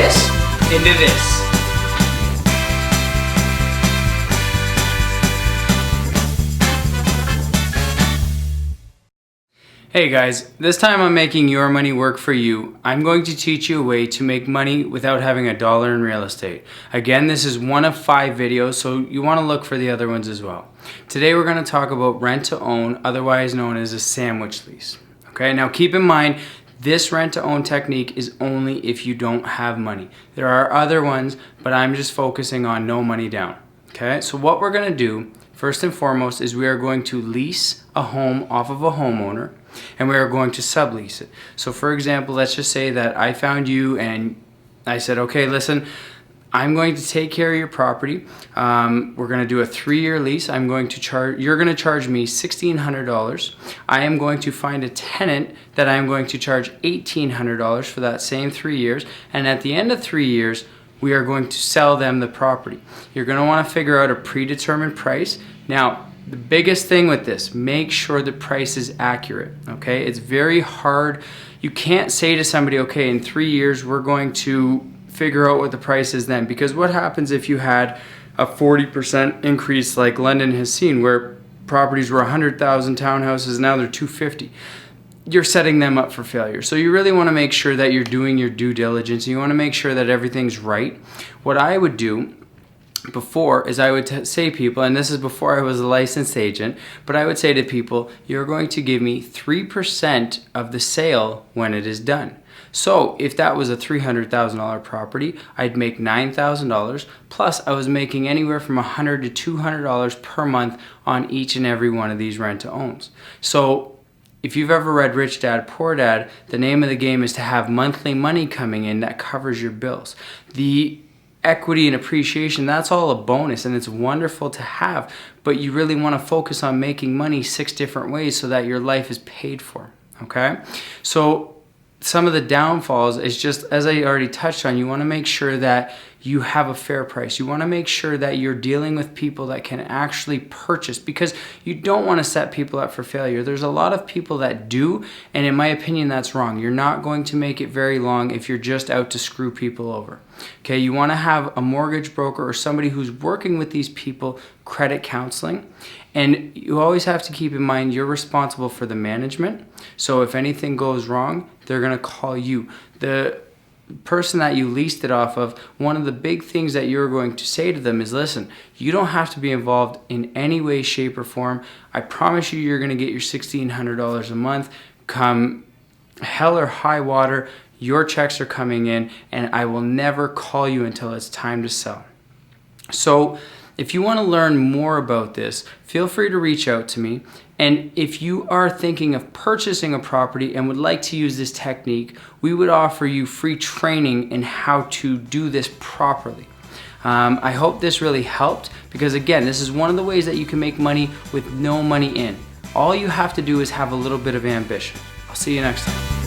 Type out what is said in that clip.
this into this. Hey guys, this time I'm making your money work for you. I'm going to teach you a way to make money without having a dollar in real estate. Again, this is one of 5 videos, so you want to look for the other ones as well. Today we're going to talk about rent to own, otherwise known as a sandwich lease. Okay, now keep in mind, this rent to own technique is only if you don't have money. There are other ones, but I'm just focusing on no money down. Okay, so what we're going to do first and foremost is we are going to lease a home off of a homeowner, and we are going to sublease it. So for example, let's just say that I found you and I said, okay, listen, I'm going to take care of your property. We're going to do a 3-year lease. You're going to charge me $1,600. I am going to find a tenant that I'm going to charge $1,800 for that same 3 years. And at the end of 3 years, we are going to sell them the property. You're going to want to figure out a predetermined price. Now, the biggest thing with this, make sure the price is accurate, okay? It's very hard. You can't say to somebody, okay, in 3 years, we're going to figure out what the price is then, because what happens if you had a 40% increase like London has seen, where properties were 100,000 townhouses, now they're 250. You're setting them up for failure. So you really want to make sure that you're doing your due diligence. You want to make sure that everything's right. What I would do before is I would say to people, and this is before I was a licensed agent, but I would say to people, you're going to give me 3% of the sale when it is done. So if that was a $300,000 property, I'd make $9,000, plus I was making anywhere from $100 to $200 per month on each and every one of these rent-to-owns. So if you've ever read Rich Dad, Poor Dad, the name of the game is to have monthly money coming in that covers your bills. The equity and appreciation, that's all a bonus and it's wonderful to have, but you really want to focus on making money 6 different ways so that your life is paid for, okay? So some of the downfalls is just, as I already touched on, you want to make sure that you have a fair price. You want to make sure that you're dealing with people that can actually purchase, because you don't want to set people up for failure. There's a lot of people that do, and in my opinion, that's wrong. You're not going to make it very long if you're just out to screw people over. Okay, you want to have a mortgage broker or somebody who's working with these people, credit counseling, and you always have to keep in mind you're responsible for the management. So if anything goes wrong, they're going to call you. The person that you leased it off of, one of the big things that you're going to say to them is, listen, you don't have to be involved in any way, shape, or form. I promise you, you're going to get your $1,600 a month. Come hell or high water, your checks are coming in, and I will never call you until it's time to sell. So if you want to learn more about this, feel free to reach out to me. And if you are thinking of purchasing a property and would like to use this technique, we would offer you free training in how to do this properly. I hope this really helped, because again, this is one of the ways that you can make money with no money in. All you have to do is have a little bit of ambition. I'll see you next time.